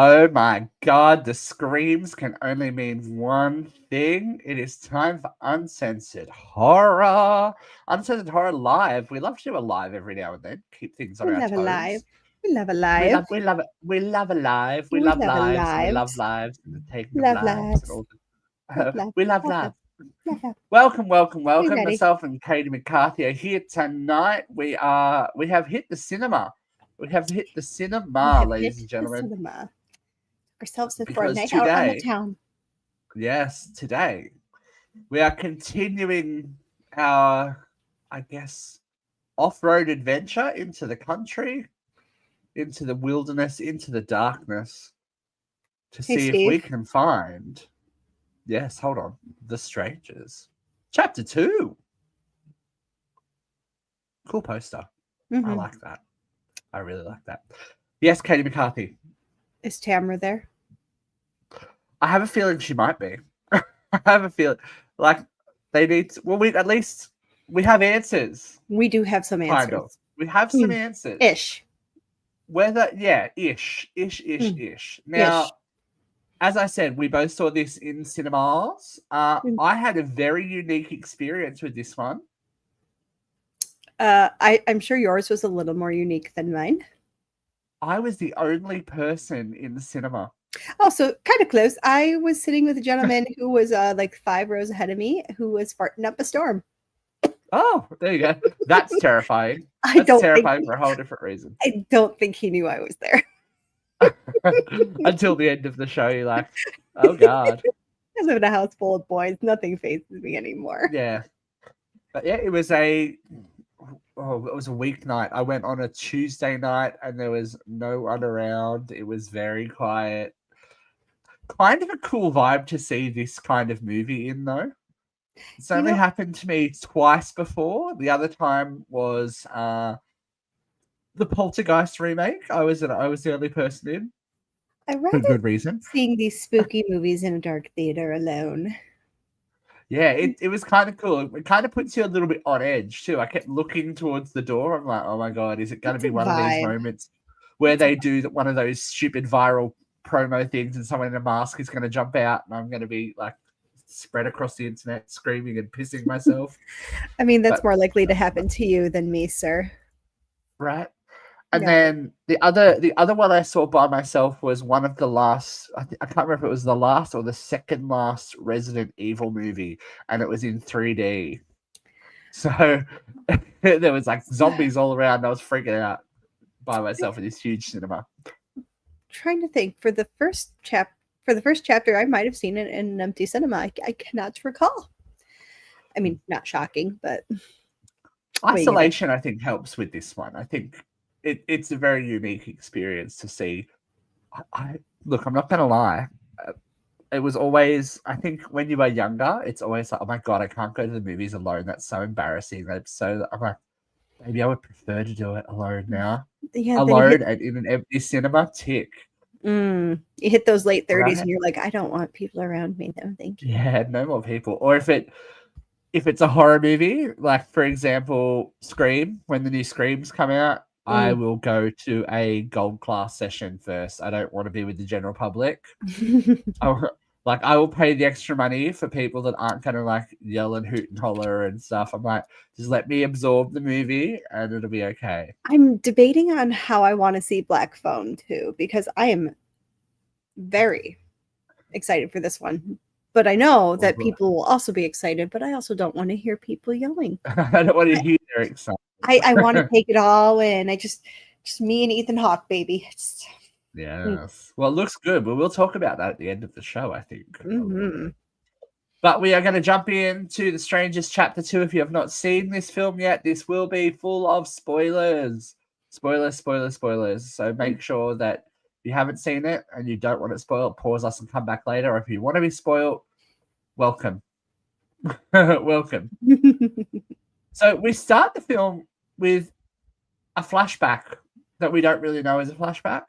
Oh my God, the screams can only mean one thing. It is time for Uncensored Horror. Uncensored Horror live. We love to do a live every now and then. Keep things on We our love a live. toes. We love a We live. love we love it. We love a live. We We love love a lives. We love lives. lives and the taking of Love lives and lives. all Love the love. we love Love love. love. Love love. Welcome, welcome, We welcome. ready. Myself and Katie McCarthy are here tonight. We have hit the cinema. We have hit the We cinema, have ladies hit and the gentlemen. cinema. Ourselves for a Because night out on the today, town. yes, today we are continuing our, I guess, off-road adventure into the country, into the wilderness, into the darkness, to Hey, see if we Steve. can find, yes, hold on, The Strangers. Chapter 2. Cool poster. I like that. I really like that. Yes, Katie McCarthy. Is Tamara there? I have a feeling she might be. I have a feeling like they need to, well, we have answers. We do have some answers. Kind of. We have some answers. Ish. Whether, yeah, ish. Now, as I said, we both saw this in cinemas. I had a very unique experience with this one. I'm sure yours was a little more unique than mine. I was the only person in the cinema. Also, kind of close. I was sitting with a gentleman who was like 5 rows ahead of me who was farting up a storm. Oh, there you go. That's terrifying. That's terrifying for a whole different reason. I don't think he knew I was there. Until the end of the show, you're like, oh God. I live in a house full of boys. Nothing phases me anymore. Yeah. But yeah, it was a weeknight. I went on a Tuesday night and there was no one around. It was very quiet. Kind of a cool vibe to see this kind of movie in, though. It's only happened to me twice before. The other time was the Poltergeist remake. I was the only person in. I For good reason. Seeing these spooky movies in a dark theater alone. Yeah, it was kind of cool. It kind of puts you a little bit on edge too. I kept looking towards the door. I'm like, oh my God, is it going to be one of these moments where they do one of those stupid viral promo things and someone in a mask is going to jump out and I'm going to be like spread across the internet screaming and pissing myself? I mean, that's more likely to happen to you than me, sir. Right. And then the other one I saw by myself was one of the last, I can't remember if it was the last or the second last Resident Evil movie, and it was in 3D. So there was like zombies all around. I was freaking out by myself in this huge cinema. Trying to think for the first chapter, I might have seen it in an empty cinema. I cannot recall. I mean, not shocking, but isolation, I think, helps with this one. I think it's a very unique experience to see. Look, I'm not going to lie. It was always, I think when you are younger, it's always like, oh my God, I can't go to the movies alone. That's so embarrassing. I'm like, maybe I would prefer to do it alone now. Yeah, alone and in an empty cinema, tick. You hit those late 30s and you're like, I don't want people around me. No, thank you. Yeah, no more people. Or if it's a horror movie, like for example, Scream, when the new Screams come out, I will go to a gold class session first. I don't want to be with the general public. I will pay the extra money for people that aren't going to like yell and hoot and holler and stuff. I'm like, just let me absorb the movie and it'll be okay. I'm debating on how I want to see Black Phone too, because I am very excited for this one. But I know that people will also be excited, but I also don't want to hear people yelling. I don't want to hear their excitement. I want to take it all in. I just me and Ethan Hawke, baby. Yes. Well, it looks good, but we'll talk about that at the end of the show, I think. But we are going to jump into The Strangers Chapter 2. If you have not seen this film yet, this will be full of spoilers. Spoilers. So make sure that if you haven't seen it and you don't want it spoiled, pause us and come back later. Or if you want to be spoiled, welcome. Welcome. So we start the film with a flashback that we don't really know is a flashback,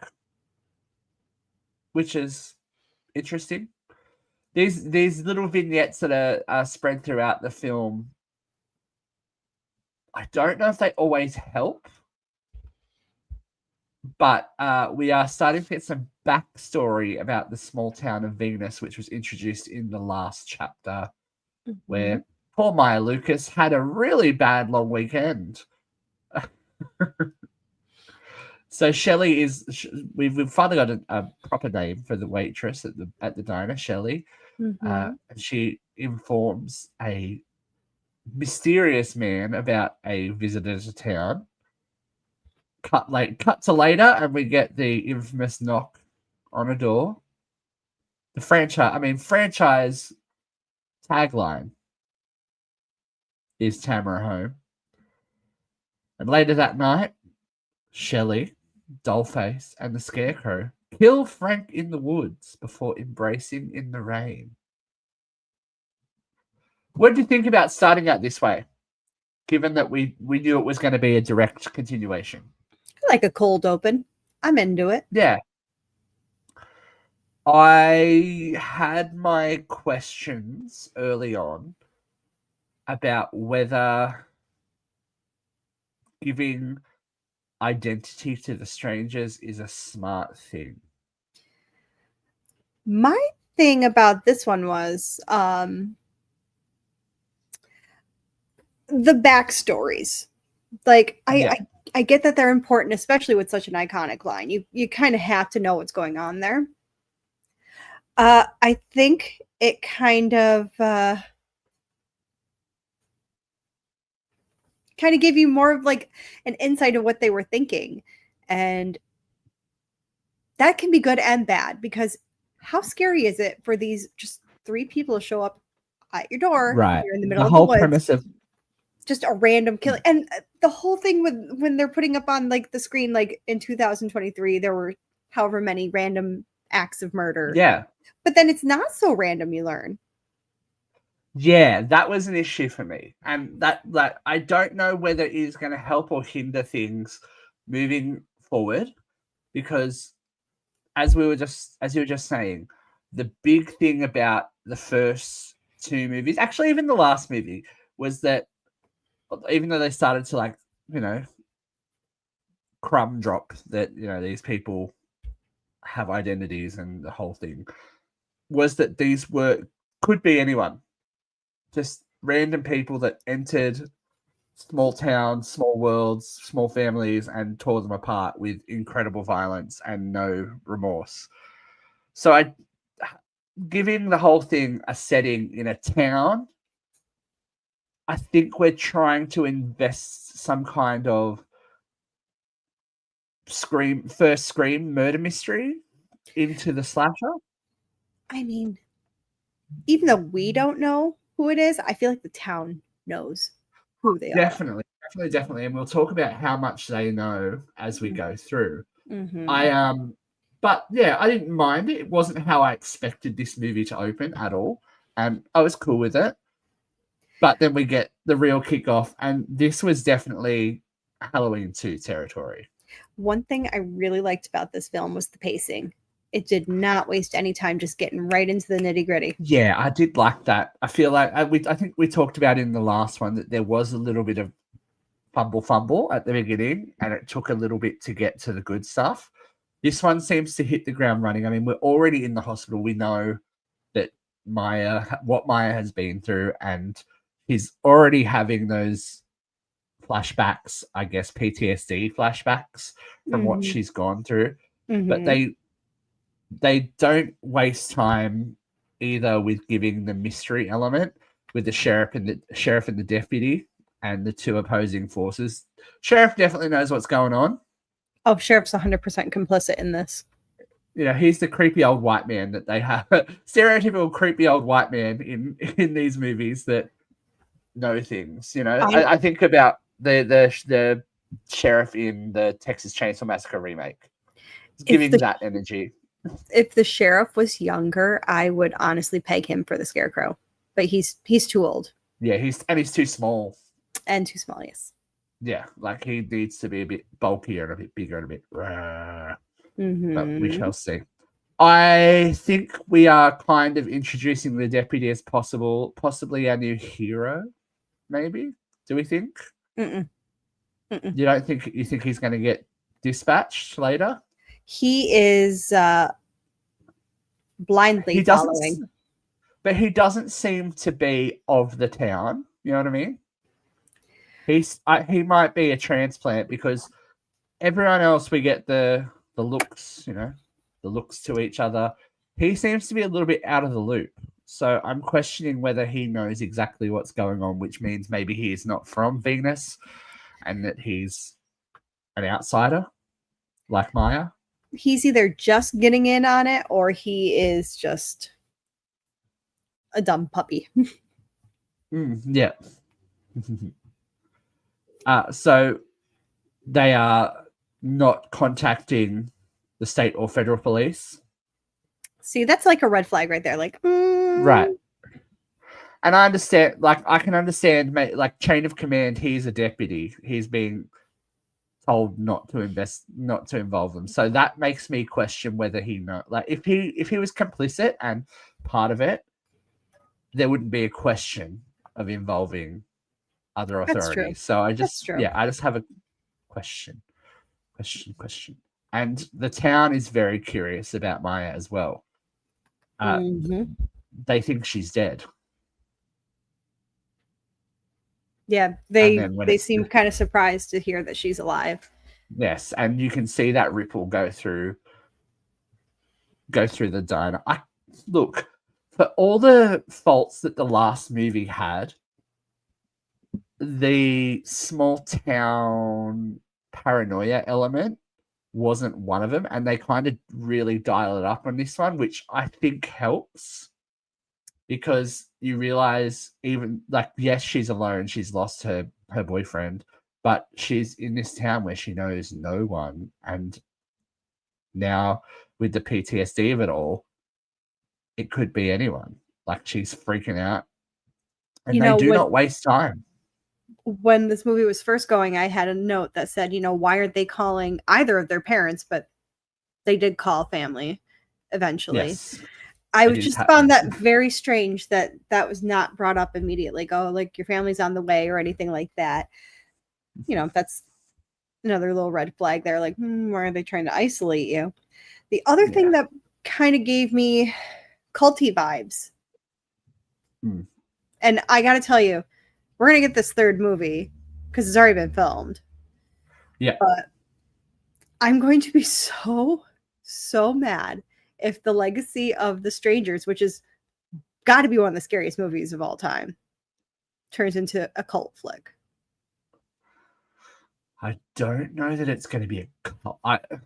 which is interesting. These little vignettes that are spread throughout the film, I don't know if they always help. But we are starting to get some backstory about the small town of Venus, which was introduced in the last chapter, where poor Maya Lucas had a really bad long weekend. So Shelley is we've finally got a proper name for the waitress at the diner, Shelley. And she informs a mysterious man about a visitor to town. Cut to later, and we get the infamous knock on a door. The franchise tagline is Tamara home. And later that night, Shelley, Dollface, and the Scarecrow kill Frank in the woods before embracing in the rain. What do you think about starting out this way, given that we knew it was going to be a direct continuation? Like a cold open. I'm into it. Yeah. I had my questions early on about whether giving identity to the strangers is a smart thing. My thing about this one was the backstories. Like I get that they're important, especially with such an iconic line. You kind of have to know what's going on there. I think it kind of gave you more of like an insight of what they were thinking, and that can be good and bad, because how scary is it for these just three people to show up at your door? Right. You're in the middle The of whole the woods, premise of just a random killing, and the whole thing when they're putting up on like the screen, like in 2023, there were however many random acts of murder. Yeah. But then it's not so random, you learn. Yeah, that was an issue for me. And that I don't know whether it is going to help or hinder things moving forward, because as you were just saying, the big thing about the first two movies, actually even the last movie, was that even though they started to, like, you know, crumb drop that, you know, these people have identities and the whole thing, was that these could be anyone, just random people that entered small towns, small worlds, small families, and tore them apart with incredible violence and no remorse. So giving the whole thing a setting in a town, I think we're trying to invest some kind of first Scream murder mystery into the slasher. I mean, even though we don't know who it is, I feel like the town knows who they are. Definitely. And we'll talk about how much they know as we go through. But yeah, I didn't mind it. It wasn't how I expected this movie to open at all, and I was cool with it. But then we get the real kickoff, and this was definitely Halloween 2 territory. One thing I really liked about this film was the pacing. It did not waste any time just getting right into the nitty-gritty. Yeah, I did like that. I feel like I think we talked about in the last one that there was a little bit of fumble at the beginning, and it took a little bit to get to the good stuff. This one seems to hit the ground running. I mean, we're already in the hospital. We know that what Maya has been through, and he's already having those flashbacks, I guess, PTSD flashbacks from what she's gone through. But they don't waste time either with giving the mystery element with the sheriff and the deputy and the two opposing forces. Sheriff definitely knows what's going on. Oh, Sheriff's 100% complicit in this. You know, he's the creepy old white man that they have. Stereotypical creepy old white man in these movies that know things. You know, I think about the sheriff in the Texas Chainsaw Massacre remake. It's giving that energy. If the sheriff was younger, I would honestly peg him for the Scarecrow. But he's too old. Yeah, he's too small. And too small, yes. Yeah, like he needs to be a bit bulkier and a bit bigger and a bit but we shall see. I think we are kind of introducing the deputy as possibly our new hero, maybe. Do we think? Mm-mm. You think he's going to get dispatched later. He is blindly He doesn't, following. but he doesn't seem to be of the town. You know what I mean? He might be a transplant because everyone else we get the looks, the looks to each other. He seems to be a little bit out of the loop. So I'm questioning whether he knows exactly what's going on, which means maybe he is not from Venus and that he's an outsider like Maya. He's either just getting in on it or he is just a dumb puppy. Yeah. So they are not contacting the state or federal police. See, that's like a red flag right there. Like, right. And I understand, I can understand, chain of command. He's a deputy. He's being told not to involve them. So that makes me question whether he know. If he was complicit and part of it, there wouldn't be a question of involving other authorities. So I just have a question. And the town is very curious about Maya as well. They think she's dead. Yeah, they seem kind of surprised to hear that she's alive. Yes, and you can see that ripple go through the diner. Look, for all the faults that the last movie had, the small town paranoia element wasn't one of them, and they kind of really dial it up on this one, which I think helps. Because you realize even yes, she's alone. She's lost her boyfriend, but she's in this town where she knows no one. And now with the PTSD of it all, it could be anyone. She's freaking out. And they do not waste time. When this movie was first going, I had a note that said, why aren't they calling either of their parents? But they did call family eventually. Yes. I just found that very strange that was not brought up immediately. Your family's on the way or anything like that. That's another little red flag there. Why are they trying to isolate you? The other thing that kind of gave me culty vibes. And I got to tell you, we're going to get this third movie because it's already been filmed. Yeah. But I'm going to be so mad if The Legacy of the Strangers, which is got to be one of the scariest movies of all time, turns into a cult flick. I don't know that it's going to be a cult.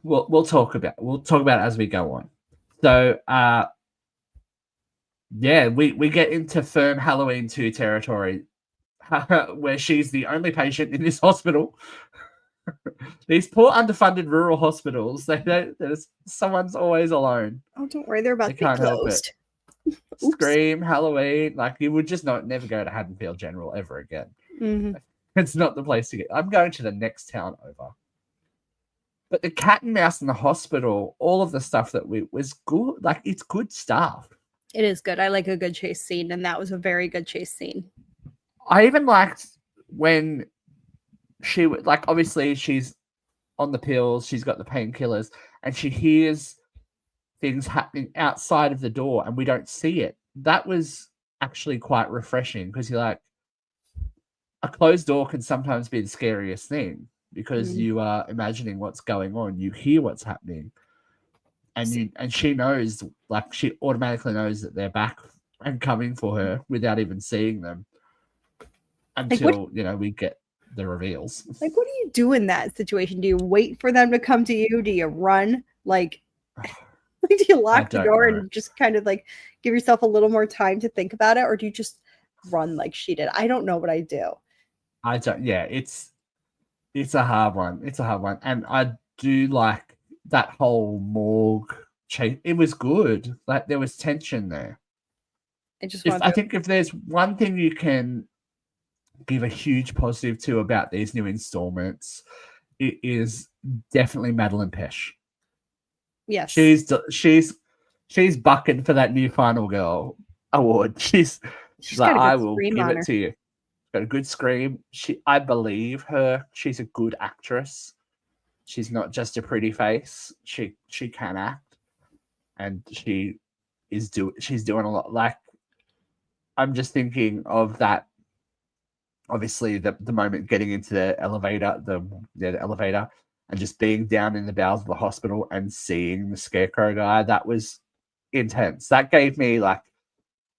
We'll talk about it as we go on. So, we get into firm Halloween 2 territory, where she's the only patient in this hospital. These poor underfunded rural hospitals, someone's always alone. Oh, don't worry, they're about to be closed. Scream, Halloween, you would just never go to Haddonfield General ever again. Mm-hmm. It's not the place to get. I'm going to the next town over. But the cat and mouse in the hospital, all of the stuff that was good. It's good stuff. It is good. I like a good chase scene, and that was a very good chase scene. I even liked when she obviously she's on the pills, she's got the painkillers, and she hears things happening outside of the door, and we don't see it. That was actually quite refreshing because you're like, a closed door can sometimes be the scariest thing because you are imagining what's going on. You hear what's happening, and she knows, she automatically knows that they're back and coming for her without even seeing them until we get the reveals. What do you do in that situation? Do you wait for them to come to you? Do you run? Do you lock the door and just kind of give yourself a little more time to think about it, or do you just run like she did? I don't know what I do. I don't. Yeah, it's a hard one. It's a hard one, and I do like that whole morgue chase. It was good. There was tension there. I think if there's one thing you can give a huge positive to about these new installments, it is definitely Madeline Pesh. Yes, she's bucking for that new Final Girl award. She's like, I will give it to you. Got a good scream. I believe her. She's a good actress. She's not just a pretty face. She can act, and she's doing a lot. Like, I'm just thinking of that. Obviously, the moment getting into the elevator, the elevator, and just being down in the bowels of the hospital and seeing the scarecrow guy, that was intense. That gave me like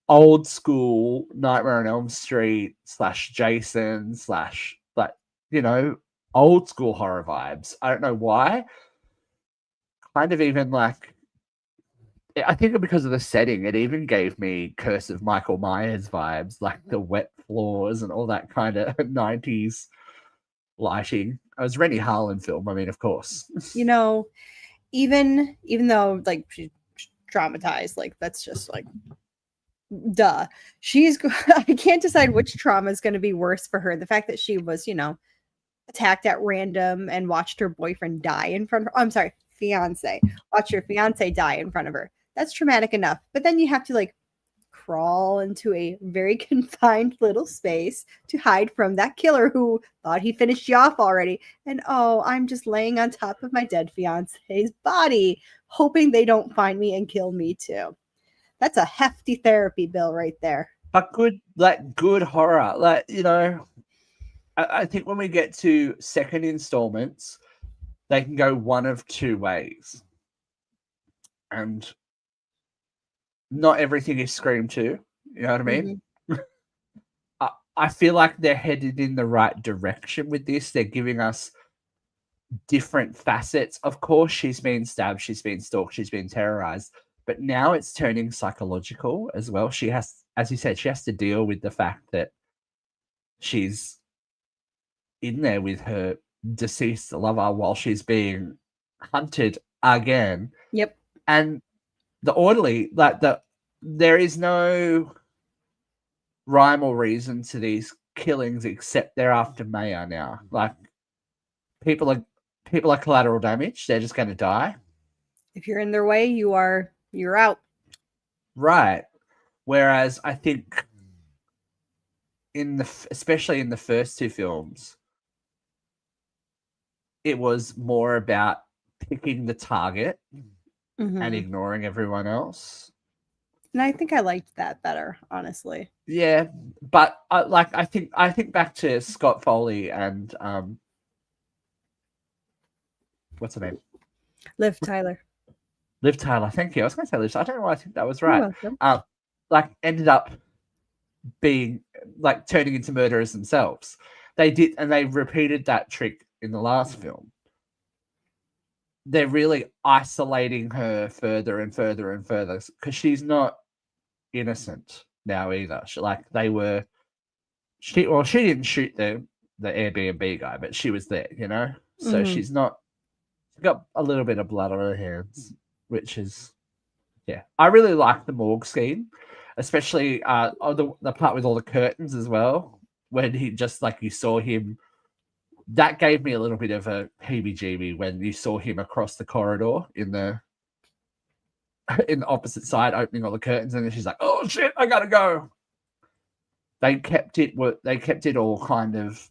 old school Nightmare on Elm Street / Jason / like, you know, old school horror vibes. I don't know why. Kind of even like, I think because of the setting, it even gave me Curse of Michael Myers vibes, like the wet floors and all that kind of 90s lighting. It was Rennie Harlan film, I mean, of course. You know, even though like she's traumatized, like that's just like duh. I can't decide which trauma is going to be worse for her. The fact that she was, you know, attacked at random and watched her boyfriend die in front of her. I'm sorry, fiance. Watch your fiance die in front of her. That's traumatic enough. But then you have to like crawl into a very confined little space to hide from that killer who thought he finished you off already. And oh, I'm just laying on top of my dead fiance's body, hoping they don't find me and kill me too. That's a hefty therapy bill right there. But good horror. Like, you know, I think when we get to second installments, they can go one of two ways. And not everything is Scream 2. You know what I mean? Mm-hmm. I feel like they're headed in the right direction with this. They're giving us different facets. Of course, she's been stabbed, she's been stalked, she's been terrorized. But now it's turning psychological as well. She has, as you said, she has to deal with the fact that she's in there with her deceased lover while she's being hunted again. Yep. And the orderly, like there is no rhyme or reason to these killings except they're after Maya now. Like, people are collateral damage. They're just going to die. If you're in their way, you're out. Right. Whereas I think especially in the first two films, it was more about picking the target and ignoring everyone else. And I think I liked that better, honestly. Yeah, but I think back to Scott Foley and what's her name? Liv Tyler. Liv Tyler, thank you. I was going to say Liv. I don't know why I think that was right. Like, ended up being like turning into murderers themselves. They did, and they repeated that trick in the last film. They're really isolating her further and further and further because she's not innocent now either. She didn't shoot the Airbnb guy, but she was there, you know. So she's not. She's got a little bit of blood on her hands, which is, yeah. I really like the morgue scene, especially the part with all the curtains as well, when he just like you saw him. That gave me a little bit of a heebie-jeebie when you saw him across the corridor in the opposite side, opening all the curtains, and then she's like, "Oh shit, I gotta go." They kept it all kind of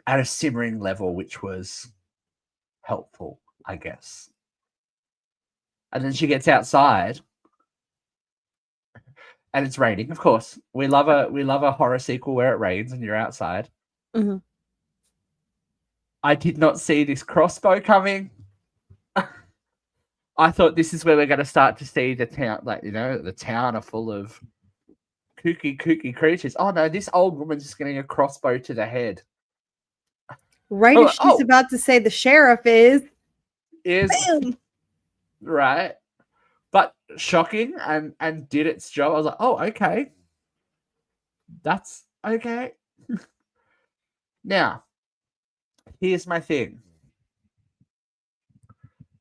at a simmering level, which was helpful, I guess. And then she gets outside, and it's raining. Of course, we love a horror sequel where it rains and you're outside. Mm-hmm. I did not see this crossbow coming. I thought this is where we're going to start to see the town, like, you know, the town are full of kooky creatures. Oh no, this old woman's just getting a crossbow to the head. Right as she's about to say the sheriff is Bam! Right. But shocking and did its job. I was like, oh, okay. That's okay. Now, here's my thing.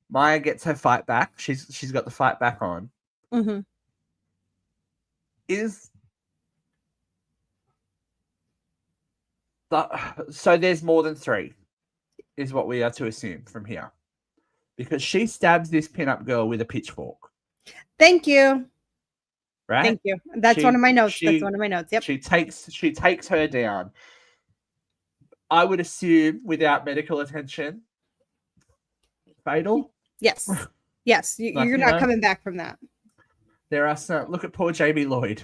Maya gets her fight back. She's got the fight back on. Mm-hmm. So there's more than 3, is what we are to assume from here, because she stabs this pinup girl with a pitchfork. Thank you. Right. Thank you. That's one of my notes. That's one of my notes. Yep. She takes her down. I would assume without medical attention fatal. Yes. Yes. You're not coming back from that. There are some. Look at poor Jamie Lloyd.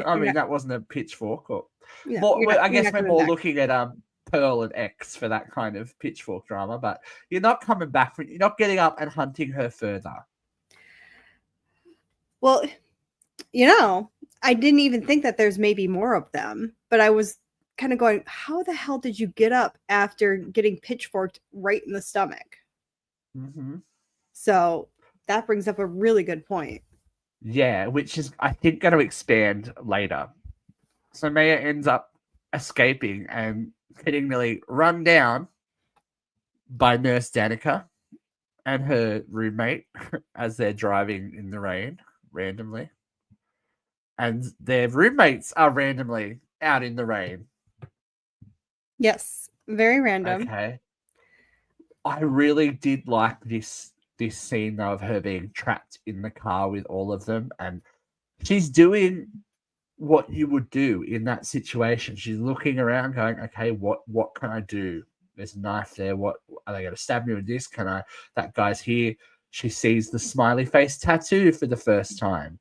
I mean, that wasn't a pitchfork. Or I guess we're more looking at Pearl and X for that kind of pitchfork drama, but you're not coming back from. You're not getting up and hunting her further. Well, I didn't even think that there's maybe more of them, but I was kind of going, how the hell did you get up after getting pitchforked right in the stomach? Mm-hmm. So that brings up a really good point. Yeah, which is, I think, going to expand later. So Maya ends up escaping and getting nearly run down by Nurse Danica and her roommate as they're driving in the rain randomly. And their roommates are randomly out in the rain. Yes, very random. Okay. I really did like this scene though of her being trapped in the car with all of them, and she's doing what you would do in that situation. She's looking around going, okay, what can I do? There's a knife there. What are they going to stab me with this? That guy's here. She sees the smiley face tattoo for the first time.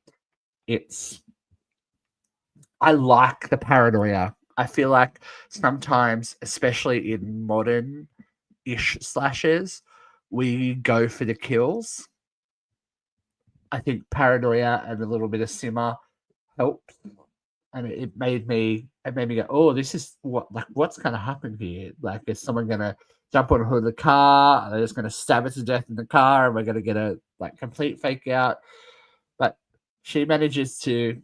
I like the paranoia. I feel like sometimes, especially in modern-ish slashers, we go for the kills. I think paranoia and a little bit of simmer helps, and it made me go, oh, this is what's going to happen here? Like, is someone going to jump on the hood of the car? Are they just going to stab us to death in the car? And we're going to get a complete fake out? But she manages to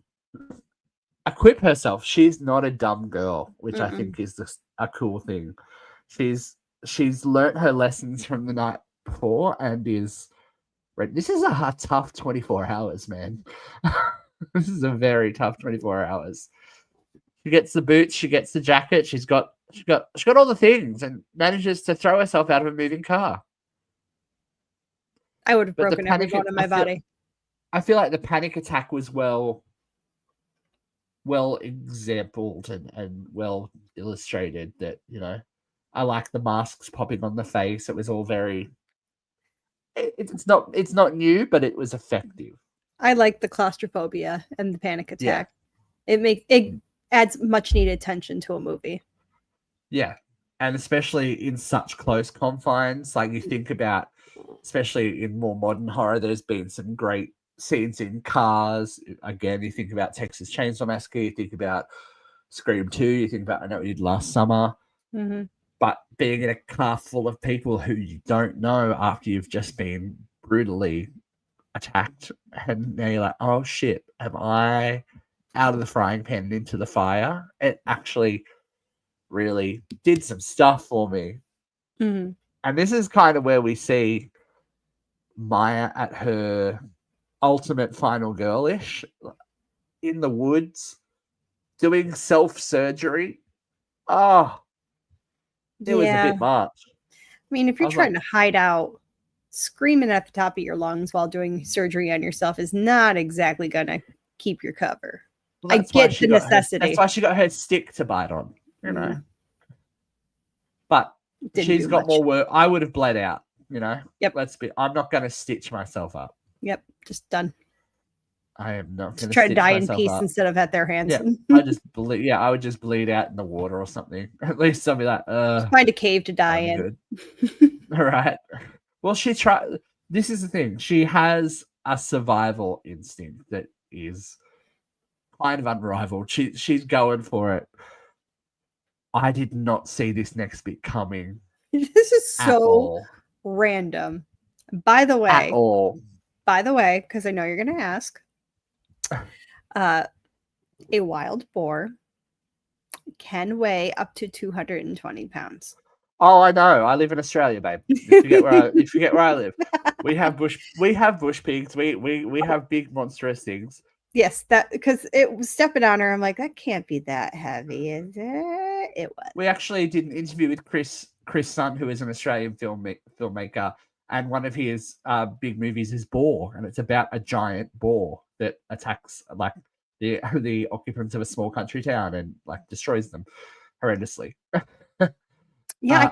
equip herself. She's not a dumb girl, which I think is a cool thing. She's learnt her lessons from the night before and is right. This is a tough 24 hours, man. This is a very tough 24 hours. She gets the boots, she gets the jacket, she's got all the things and manages to throw herself out of a moving car. I would have broken every bone in my body. I feel like the panic attack was well exampled and well illustrated. That, I like the masks popping on the face. It was all very. It's not new, but it was effective. I like the claustrophobia and the panic attack. Yeah. It adds much needed tension to a movie. Yeah, and especially in such close confines, like you think about, especially in more modern horror, there's been some great scenes in cars. Again, you think about Texas Chainsaw Massacre, you think about Scream 2, you think about I Know What You Did Last Summer. Mm-hmm. But being in a car full of people who you don't know after you've just been brutally attacked, and now you're like, oh shit, am I out of the frying pan and into the fire? It actually really did some stuff for me. Mm-hmm. And this is kind of where we see Maya at her ultimate final girlish in the woods doing self-surgery. Oh, it was a bit much. I mean, if you're trying to hide out, screaming at the top of your lungs while doing surgery on yourself is not exactly going to keep your cover. Well, I get the necessity. That's why she got her stick to bite on, But she's got more work. I would have bled out, Yep. I'm not going to stitch myself up. Yep. Just done. I am not going to try to die in peace instead of at their hands. Yeah, I would just bleed out in the water or something. At least I'll be like, find a cave to die in. All right. Well, this is the thing. She has a survival instinct that is kind of unrivaled. She's going for it. I did not see this next bit coming. This is so random. By the way, because I know you're going to ask, a wild boar can weigh up to 220 pounds. Oh, I know. I live in Australia, babe. You forget where I live. We have bush pigs. We have big monstrous things. Yes, that because it was stepping on her. I'm like, that can't be that heavy, is it? It was. We actually did an interview with Chris Sun, who is an Australian filmmaker, and one of his big movies is Boar, and it's about a giant boar that attacks like the occupants of a small country town and destroys them horrendously. Yeah,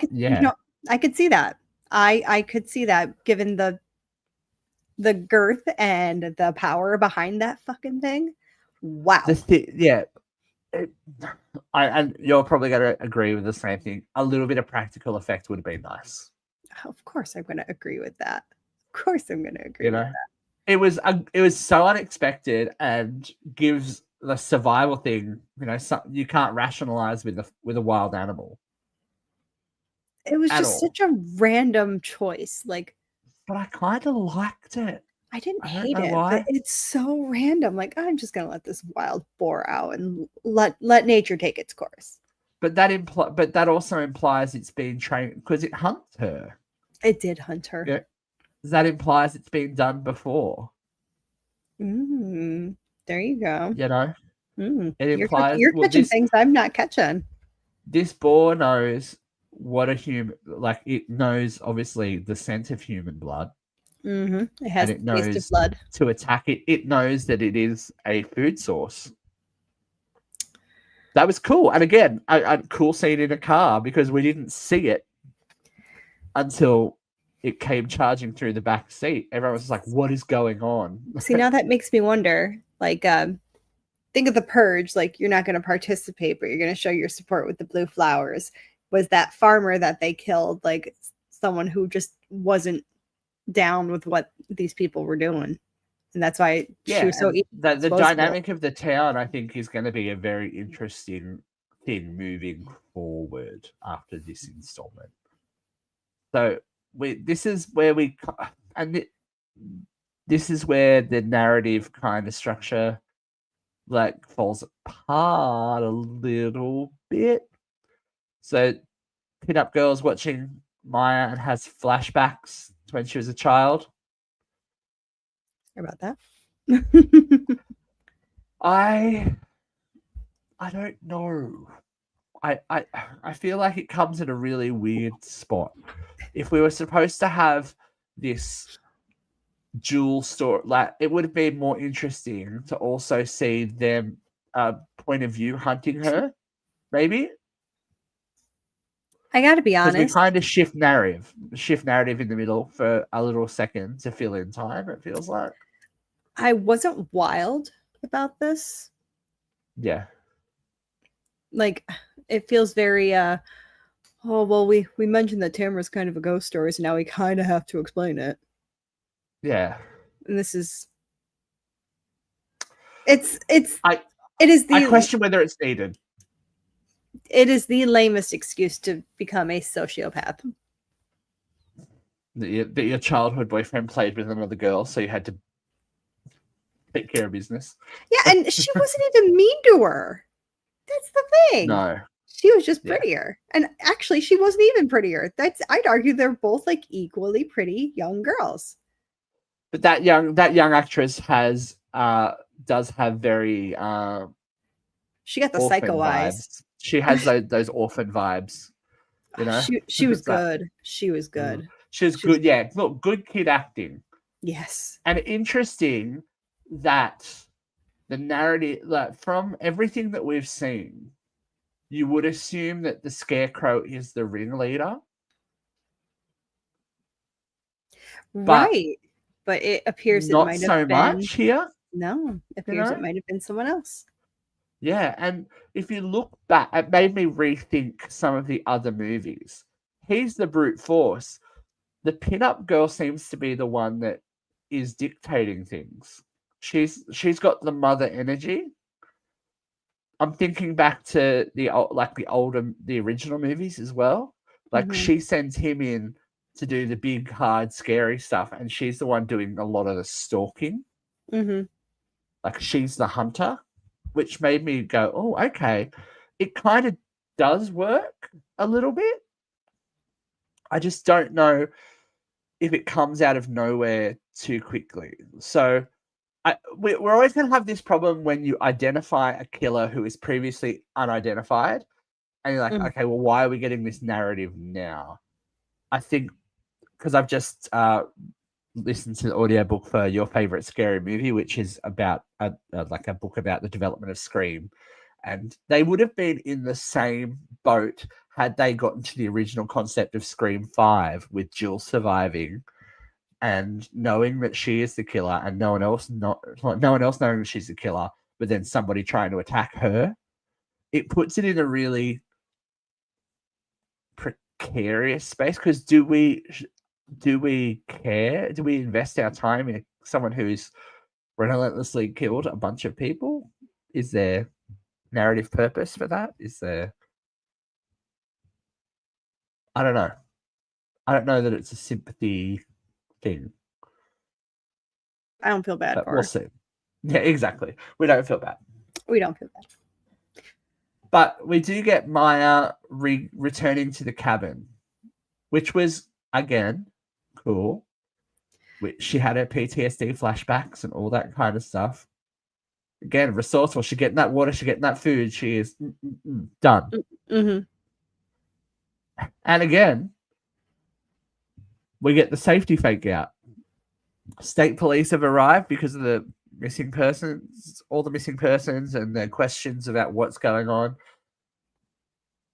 I could see that. I could see that given the girth and the power behind that fucking thing. Wow. Yeah. And you're probably going to agree with the same thing. A little bit of practical effect would have been nice. Of course I'm going to agree with that. Of course I'm going to agree You with know, that. it was so unexpected and gives the survival thing. You know, you can't rationalize with a wild animal. It was At just all. such a random choice. Like, but I kind of liked it. I didn't I don't hate know it, but why. it's so random. Like, I'm just gonna let this wild boar out and let nature take its course. But that also implies it's been trained because it hunts her. It did hunt her. Yeah. That implies it's been done before. There you go. You know, it implies you're catching things I'm not catching. This boar knows what a human like. It knows obviously the scent of human blood. It has and it the taste knows of blood. to attack it. It knows that it is a food source. That was cool. And again, a cool scene in a car because we didn't see it until it came charging through the back seat. Everyone was like, what is going on? See, now that makes me wonder, like, think of The Purge, like you're not going to participate, but you're going to show your support with the blue flowers. Was that farmer that they killed, like someone who just wasn't down with what these people were doing? And that's why she was so the dynamic of the town, I think, is going to be a very interesting thing moving forward after this installment. So this is where this is where the narrative kind of structure like falls apart a little bit. So Pinup Girl's watching Maya and has flashbacks to when she was a child. Sorry about that. I don't know. I feel like it comes at a really weird spot. If we were supposed to have this dual story, like it would have been more interesting to also see them point of view hunting her, maybe. I gotta be honest. Because we kind of shift narrative in the middle for a little second to fill in time, it feels like. I wasn't wild about this. Yeah. Like, it feels very oh well, we mentioned that Tamara's kind of a ghost story, so now we kind of have to explain it. Yeah. And this is it is the I question whether it's needed. It is the lamest excuse to become a sociopath. That your childhood boyfriend played with another girl, so you had to take care of business. Yeah, and she wasn't even mean to her. That's the thing. No. She was just prettier. Yeah. And actually, she wasn't even prettier. I'd argue they're both like equally pretty young girls. But that young actress does have very she got the psycho eyes. She has those orphan vibes. You know? She was good. She was good. She was good. Yeah. Look, good kid acting. Yes. And interesting that the narrative, like from everything that we've seen, you would assume that the Scarecrow is the ringleader. Right. But it appears not it might so have been much here. No, it appears it might have been someone else. Yeah, and if you look back, it made me rethink some of the other movies. He's the brute force. The pinup girl seems to be the one that is dictating things. She's got the mother energy. I'm thinking back to the original movies as well. Like she sends him in to do the big, hard, scary stuff, and she's the one doing a lot of the stalking. Like she's the hunter, which made me go, "Oh, okay." It kind of does work a little bit. I just don't know if it comes out of nowhere too quickly. So we're always going to have this problem when you identify a killer who is previously unidentified, and you're like, okay, well, why are we getting this narrative now? I think because I've just listened to the audiobook for Your Favorite Scary Movie, which is about a book about the development of Scream, and they would have been in the same boat had they gotten to the original concept of Scream 5 with Jill surviving and knowing that she is the killer and no one else knowing that she's the killer, but then somebody trying to attack her. It puts it in a really precarious space, because do we care? Do we invest our time in someone who's relentlessly killed a bunch of people? Is there narrative purpose for that? Is there... I don't know. I don't know that it's a sympathy thing. I don't feel bad but for we'll her. see. Yeah, exactly. We don't feel bad. We don't feel bad. But we do get Maya returning to the cabin, which was, again, cool. She had her PTSD flashbacks and all that kind of stuff. Again, resourceful. She getting that water, she getting that food. She is done. Mm-hmm. And again, we get the safety fake out. State police have arrived because of the missing persons, all the missing persons and their questions about what's going on.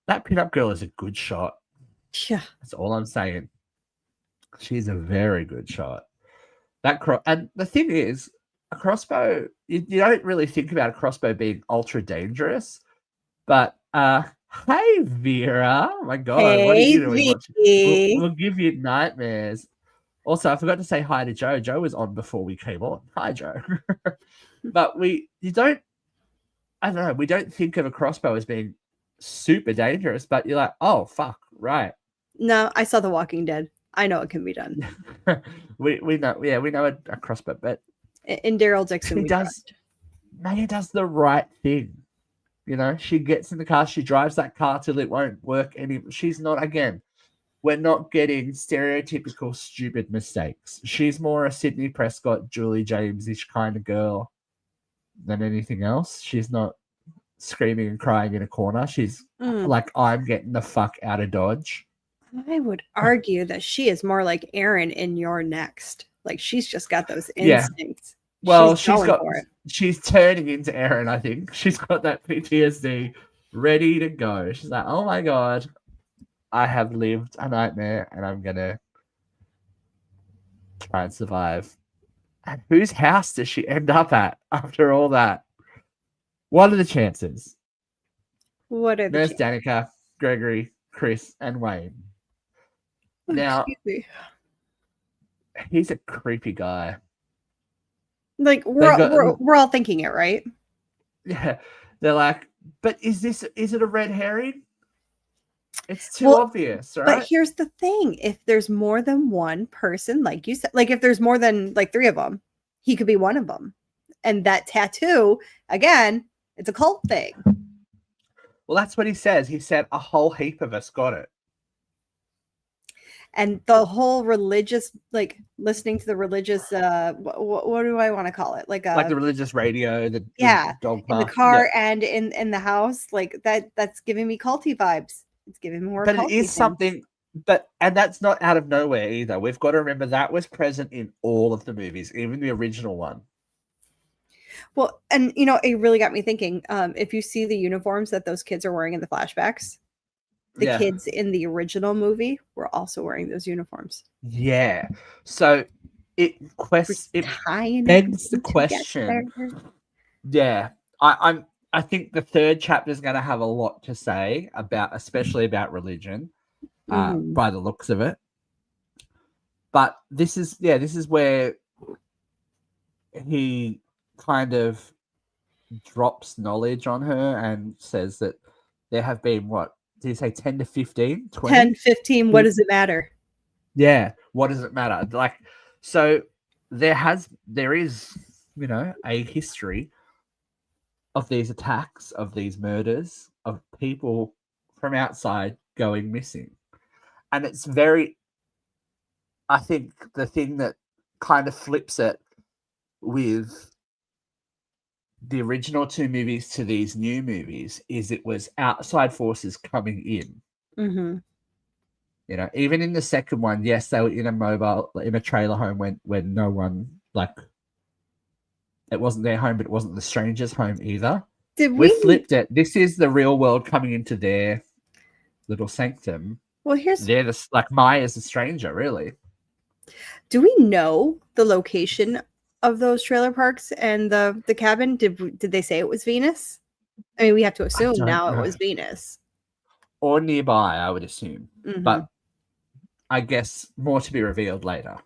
That pinup girl is a good shot. Yeah. That's all I'm saying. She's a very good shot. And the thing is, a crossbow, you don't really think about a crossbow being ultra dangerous, but hey Vera, my God, hey, what are you doing? Vicky. We'll give you nightmares. Also, I forgot to say hi to Joe. Joe was on before we came on. Hi, Joe. But we don't think of a crossbow as being super dangerous, but you're like, oh, fuck, right. No, I saw The Walking Dead. I know it can be done. we know a crossbow, but in Daryl Dixon, Maya does the right thing. You know, she gets in the car, she drives that car till it won't work she's not, again, we're not getting stereotypical stupid mistakes. She's more a Sydney Prescott, Julie James-ish kind of girl than anything else. She's not screaming and crying in a corner. She's like, I'm getting the fuck out of Dodge. I would argue that she is more like Erin in You're Next. Like, she's just got those instincts. Yeah. Well, she's turning into Erin, I think. She's got that PTSD ready to go. She's like, oh my God, I have lived a nightmare and I'm going to try and survive. And whose house does she end up at after all that? What are the chances? What are the Nurse Danica, Gregory, Chris, and Wayne. Now, he's a creepy guy. Like, we're all thinking it, right? Yeah. They're like, but is it a red herring? It's too obvious, right? But here's the thing. If there's more than one person, like you said, like if there's more than like 3 of them, he could be one of them. And that tattoo, again, it's a cult thing. Well, that's what he says. He said a whole heap of us got it. And the whole religious, like listening to the religious, what do I want to call it? Like the religious radio, the dog in the car and in the house, like that's giving me culty vibes. It's giving me more. But it is something. And that's not out of nowhere either. We've got to remember that was present in all of the movies, even the original one. Well, and it really got me thinking. If you see the uniforms that those kids are wearing in the flashbacks, the kids in the original movie were also wearing those uniforms. Yeah. So it begs the question. Yeah. I think the 3rd chapter is going to have a lot to say especially about religion, by the looks of it. But this is where he kind of drops knowledge on her and says that there have been, what did he say, 10 to 15? 20? 10, 15, what does it matter? Yeah, what does it matter? Like, so there is, a history of these attacks, of these murders, of people from outside going missing. And it's I think the thing that kind of flips it with the original 2 movies to these new movies is it was outside forces coming in. Mm-hmm. Even in the second one, yes, they were in a trailer home when no one, like, it wasn't their home, but it wasn't the stranger's home either. Did We we? flipped it. This is the real world coming into their little sanctum. Well, They're like Maya's a stranger, really. Do we know the location of those trailer parks and the cabin? Did they say it was Venus? I mean, we have to assume now it was Venus. Or nearby, I would assume. Mm-hmm. But I guess more to be revealed later.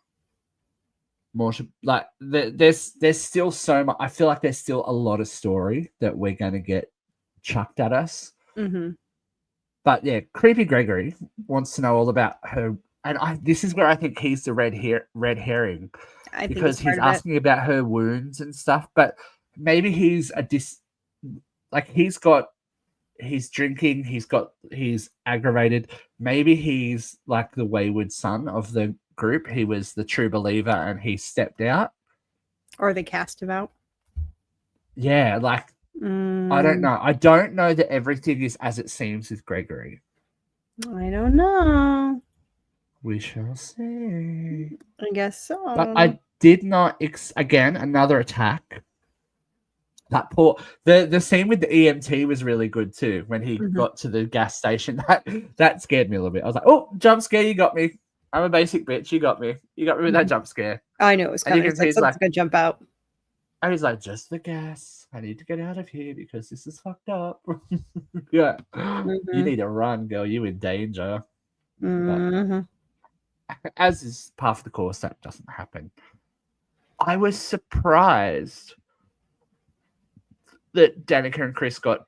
More to like there's still so much. I feel like there's still a lot of story that we're going to get chucked at us. Mm-hmm. But yeah, Creepy Gregory wants to know all about her, and this is where I think he's the red herring, because he's asking about her wounds and stuff. But maybe he's he's drinking, he's aggravated. Maybe he's like the wayward son of the group. He was the true believer and he stepped out. Or they cast him out. Yeah, like I don't know. I don't know that everything is as it seems with Gregory. I don't know. We shall see. I guess so. But I did not again, another attack. That poor the scene with the EMT was really good too. When he got to the gas station, that scared me a little bit. I was like, "Oh, jump scare! You got me. I'm a basic bitch. You got me. You got me with that jump scare." I knew it was coming. He's like, gonna jump out. And he's like, "Just the gas. I need to get out of here because this is fucked up." Yeah, you need to run, girl. You in danger. As is part of the course, that doesn't happen. I was surprised that Danica and Chris got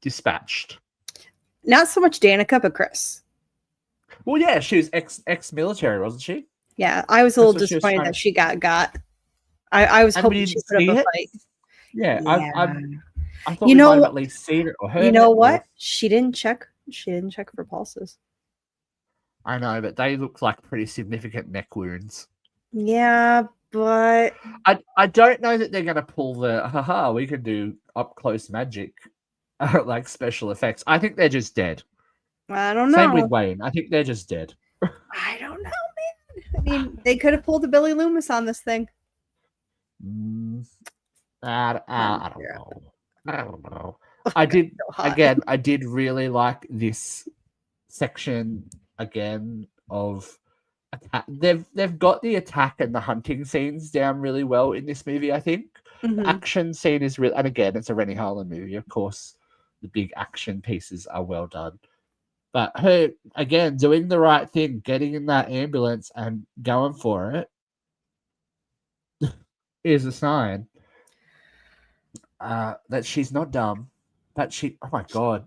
dispatched. Not so much Danica, but Chris. Well, yeah, she was ex-military, wasn't she? Yeah, I was a little disappointed that she got. I was hoping she put up a fight. Yeah. I thought we might have at least seen it or heard it. You know what? She didn't check for pulses. I know, but they look like pretty significant neck wounds. Yeah, but I don't know that they're going to pull the we can do up close magic like special effects. I think they're just dead. I don't know. Same with Wayne. I think they're just dead. I don't know, man. I mean, they could have pulled a Billy Loomis on this thing. I don't know. I did really like this section again of attack. They've got the attack and the hunting scenes down really well in this movie. I think the action scene is real, and again, it's a Rennie Harlan movie. Of course, the big action pieces are well done. But her again doing the right thing, getting in that ambulance and going for it, is a sign that she's not dumb. That she, oh my god,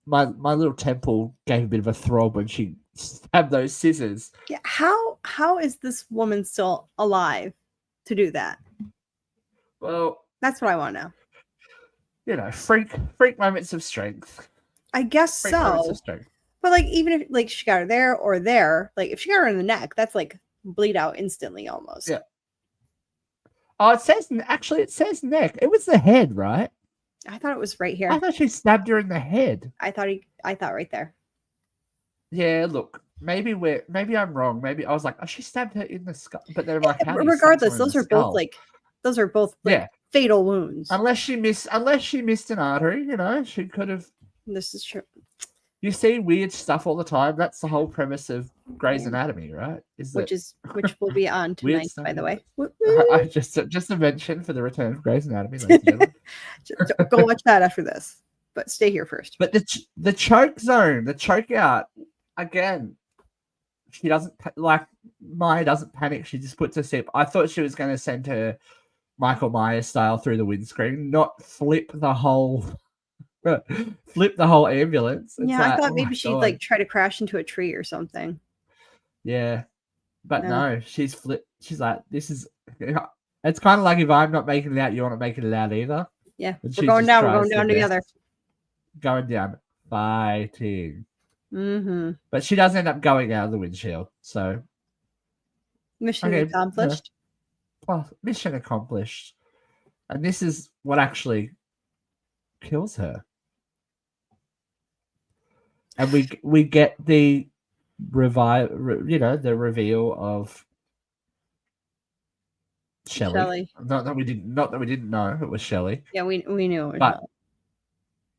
my little temple gave a bit of a throb when she stabbed those scissors. Yeah, how is this woman still alive to do that? Well, that's what I want to know. You know, freak moments of strength. I guess so. But like, even if like she got her there or there, like if she got her in the neck, that's like bleed out instantly almost. Yeah. Oh, it says neck. It was the head, right? I thought it was right here. I thought she stabbed her in the head. I thought right there. Yeah, look, maybe I'm wrong. Maybe I was like, oh, she stabbed her in the skull. But then I'm like, regardless, those are both fatal wounds. Unless she missed an artery, you know, she could have. This is true. You see weird stuff all the time. That's the whole premise of Grey's Anatomy, right? Which will be on tonight, by the way. I just a mention for the return of Grey's Anatomy, ladies and gentlemen. Go watch that after this, but stay here first. But the choke zone, the choke out, again, she doesn't like Maya doesn't panic. She just puts a sip. I thought she was going to send her Michael Myers style through the windscreen, not flip the whole ambulance. It's I thought maybe she'd like try to crash into a tree or something. Yeah, but no, she's flipped. She's like, this is. It's kind of like if I'm not making it out, you're not making it out either. Yeah, we're going down together. Going down, fighting. But she does end up going out of the windshield. So mission accomplished. Well, mission accomplished, and this is what actually kills her. And we get the the reveal of Shelley. Not that we didn't know it was Shelley. Yeah, we knew it was But Shelley.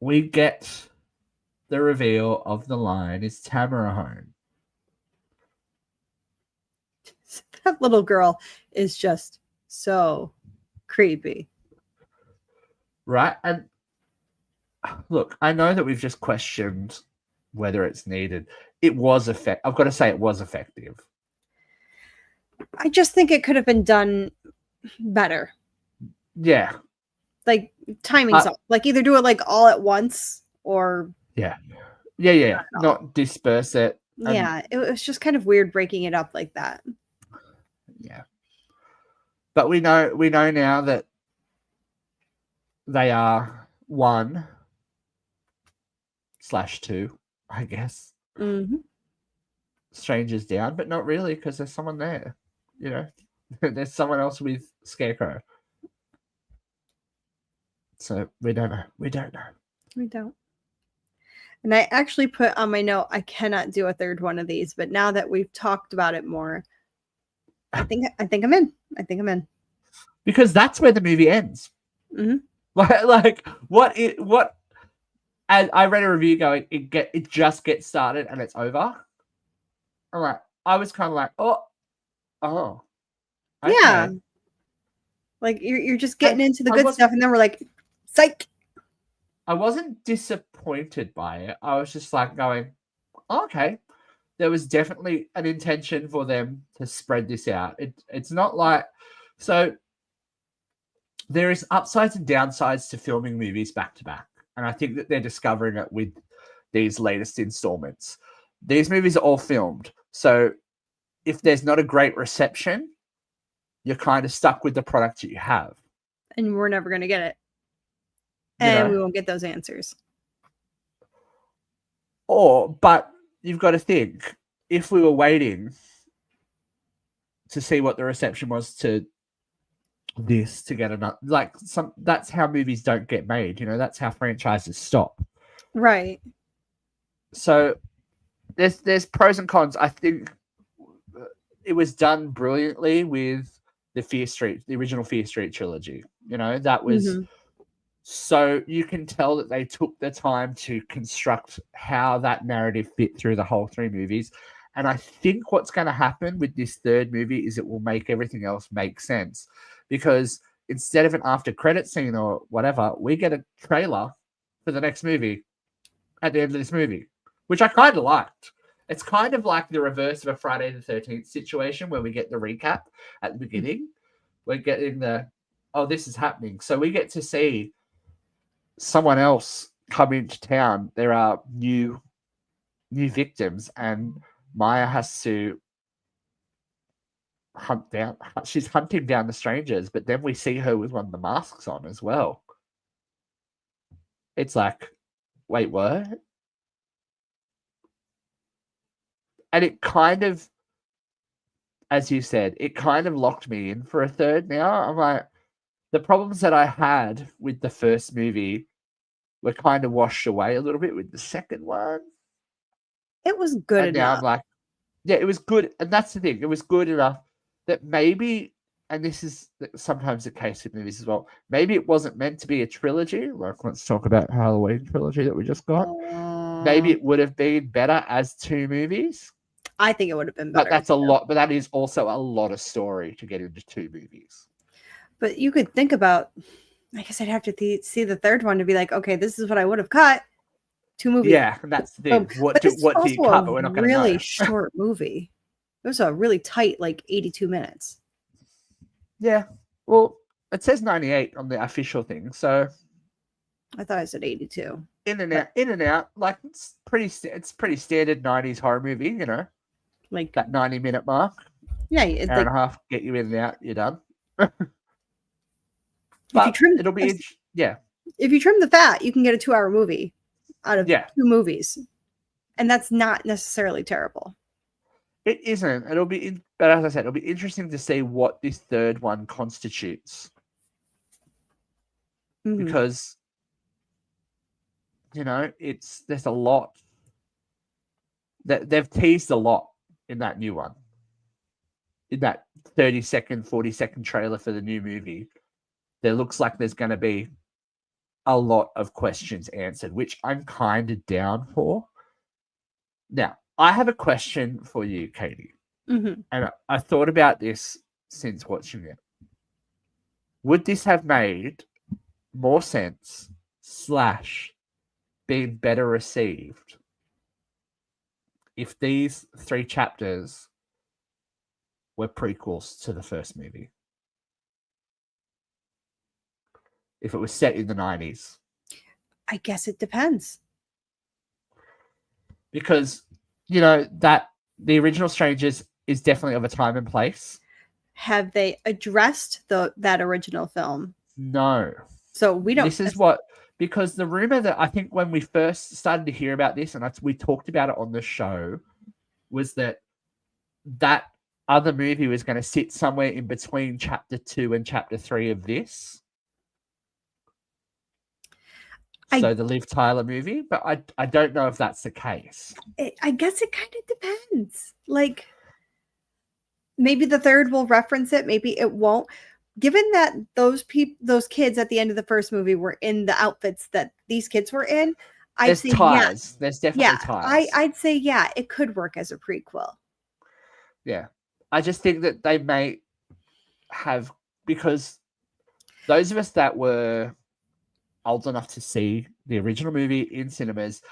we get the reveal of the line, is Tamara home? That little girl is just so creepy. Right? And look, I know that we've just questioned whether it's needed. It was effective. I've got to say it was effective. I just think it could have been done better. Yeah. Like timing's off. Like either do it like all at once or yeah. Not disperse it. Yeah, it was just kind of weird breaking it up like that. Yeah. But we know now that they are 1/2, I guess. Mm-hmm. Strangers down, but not really, because there's someone there. You know, there's someone else with Scarecrow. So we don't know. We don't. And I actually put on my note, I cannot do a third one of these, but now that we've talked about it more, I think I'm in. Because that's where the movie ends. Mm-hmm. Like what? And I read a review going, it just gets started and it's over. I'm like, I was kind of like, oh, okay. Yeah. Like you're just getting into the good stuff, and then we're like, psych. I wasn't disappointed by it. I was just like going, oh, okay. There was definitely an intention for them to spread this out. It's not like so. There is upsides and downsides to filming movies back to back, and I think that they're discovering it with these latest installments. These movies are all filmed, so if there's not a great reception, you're kind of stuck with the product that you have, and we're never going to get it, and we won't get those answers. But you've got to think, if we were waiting to see what the reception was to this to get another, that's how movies don't get made. That's how franchises stop. Right. So there's pros and cons. I think it was done brilliantly with the original Fear Street trilogy. That was so you can tell that they took the time to construct how that narrative fit through the whole 3 movies. And I think what's going to happen with this third movie is it will make everything else make sense, because instead of an after credit scene or whatever, we get a trailer for the next movie at the end of this movie, which I kind of liked. It's kind of like the reverse of a Friday the 13th situation where we get the recap at the beginning. We're getting this is happening. So we get to see someone else come into town. There are new victims, and Maya has to she's hunting down the strangers, but then we see her with one of the masks on as well. It's like, wait, what? And it kind of, as you said, it kind of locked me in for a third now. I'm like, the problems that I had with the first movie were kind of washed away a little bit with the second one. It was good enough. Now I'm like, yeah, it was good. And that's the thing. It was good enough that maybe, and this is sometimes the case with movies as well, maybe it wasn't meant to be a trilogy. Like, let's talk about Halloween trilogy that we just got. Maybe it would have been better as 2 movies. I think it would have been better. But that's a lot. But that is also a lot of story to get into 2 movies. But you could think about, I guess I'd have to see the third one to be like, okay, this is what I would have cut. 2 movies. Yeah, and that's the thing. What do you cut? But we're not going to know. Really short movie. It was a really tight, 82 minutes. Yeah. Well, it says 98 on the official thing, so I thought I said 82. In and out. Like it's pretty standard 90s horror movie, like that 90-minute mark. Yeah, hour and a half, get you in and out, you're done. But it'll be If you trim the fat, you can get a 2-hour movie out of 2 movies, and that's not necessarily terrible. It isn't. But as I said, it'll be interesting to see what this third one constitutes, because there's a lot that they've teased a lot in that new one. in that 30-second, 40-second trailer for the new movie, there looks like there's going to be a lot of questions answered, which I'm kind of down for. Now, I have a question for you, Katie. And I thought about this since watching it. Would this have made more sense / been better received if these 3 chapters were prequels to the first movie? If it was set in the 90s? I guess it depends. Because, that the original Strangers is definitely of a time and place. Have they addressed that original film? No. So we don't. This is because the rumor that I think when we first started to hear about this, and we talked about it on the show, was that other movie was going to sit somewhere in between chapter 2 and chapter 3 of this. So the Liv Tyler movie, but I don't know if that's the case. I guess it kind of depends. Like, maybe the third will reference it, maybe it won't. Given that those kids at the end of the first movie were in the outfits that these kids were in, I'd say ties. There's definitely ties. I'd say it could work as a prequel. Yeah, I just think that they may have, because those of us that were old enough to see the original movie in cinemas,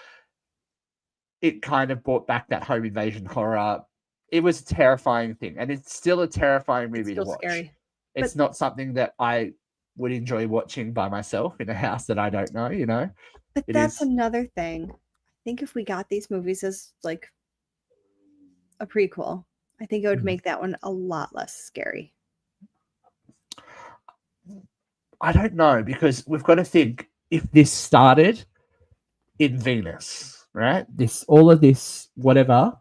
it kind of brought back that home invasion horror. It was a terrifying thing, and it's still a terrifying movie to watch. Scary. It's not something that I would enjoy watching by myself in a house that I don't know, But that's another thing. I think if we got these movies as like a prequel, I think it would make that one a lot less scary. I don't know, because we've got to think, if this started in Venus, right? All of this, whatever,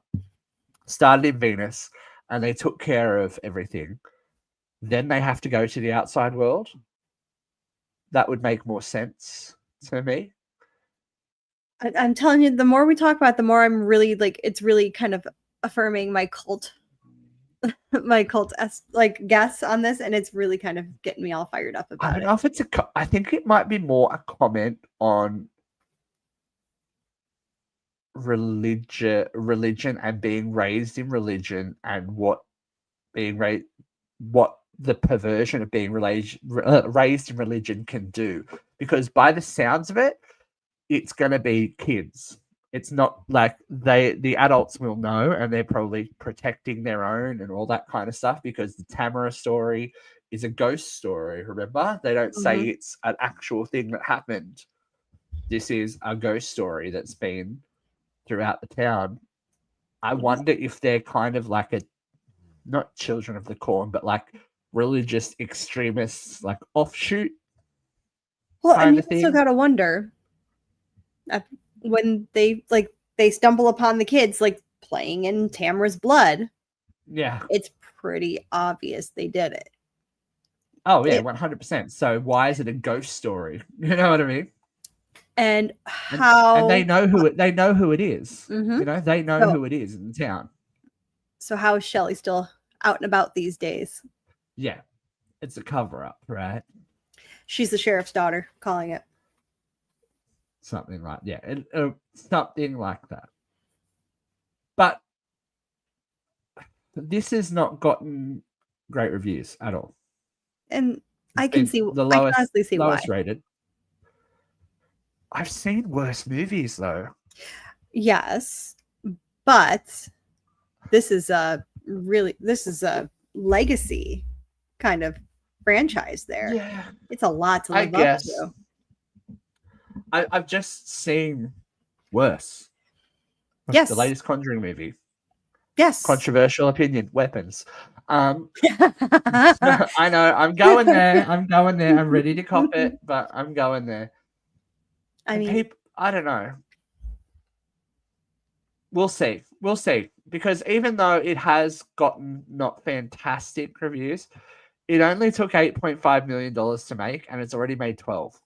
started in Venus, and they took care of everything. Then they have to go to the outside world. That would make more sense to me. I'm telling you, the more we talk about it, the more I'm really it's really kind of affirming my cult guess on this, and it's really kind of getting me all fired up about it. I don't know if it's I think it might be more a comment on religion and being raised in religion, and what the perversion of being raised in religion can do. Because by the sounds of it, it's going to be kids. It's not like the adults will know, and they're probably protecting their own and all that kind of stuff, because the Tamara story is a ghost story, remember? They don't say it's an actual thing that happened. This is a ghost story that's been throughout the town. I wonder if they're kind of like not children of the corn, but like religious extremists, like offshoot. Well, and you also got to wonder, when they stumble upon the kids playing in Tamara's blood. Yeah, it's pretty obvious they did it. Oh yeah, 100%. So why is it a ghost story? You know what I mean? And how? And they know who it is. They know who it is in the town. So how is Shelley still out and about these days? Yeah, it's a cover-up, right? She's the sheriff's daughter, calling it. Something like something like that. But this has not gotten great reviews at all. And I can see the lowest, I can honestly see lowest why. rated. I've seen worse movies though. Yes, but this is a legacy kind of franchise there. Yeah, it's a lot to live up to. I've just seen worse. Yes, the latest Conjuring movie. Yes, controversial opinion. Weapons. I know. I'm going there. I'm ready to cop it, but I'm going there. I don't know. We'll see. Because even though it has gotten not fantastic reviews, it only took $8.5 million to make, and it's already made 12.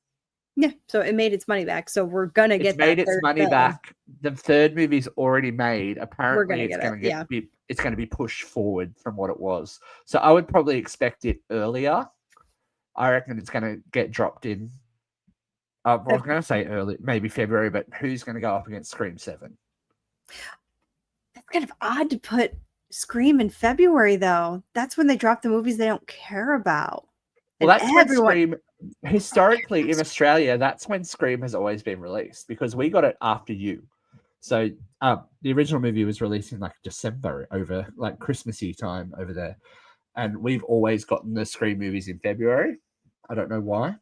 Yeah, so it made its money back. So we're gonna It's get that made its third money film. back. The third movie's already made. We're Apparently, gonna it's get going it. to Yeah. it's going to be pushed forward from what it was. So I would probably expect it earlier. I reckon it's going to get dropped in. I was going to say early, maybe February, but who's going to go up against Scream 7? That's kind of odd to put Scream in February, though. That's when they drop the movies they don't care about. Well, And that's when everyone Scream, historically in Australia, that's when Scream has always been released because we got it after you. So the original movie was released in like December over like Christmassy time over there. And we've always gotten the Scream movies in February. I don't know why.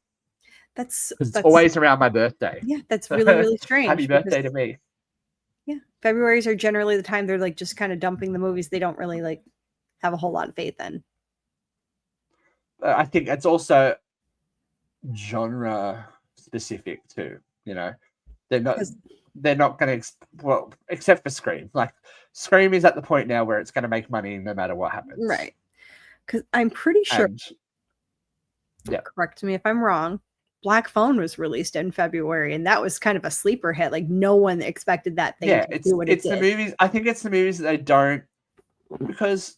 That's Because it's always around my birthday. Yeah, that's really, really strange. Happy birthday to me. Yeah. Februarys are generally the time they're like just kind of dumping the movies they don't really like have a whole lot of faith in. I think it's also genre specific too. You know, they're not going to well, except for Scream. Like Scream is at the point now where it's going to make money no matter what happens. Right. Because I'm pretty sure. Yeah. Correct me if I'm wrong. Black Phone was released in February, and that was kind of a sleeper hit. Like no one expected that thing to do what it did. The movies. I think it's the movies that they don't because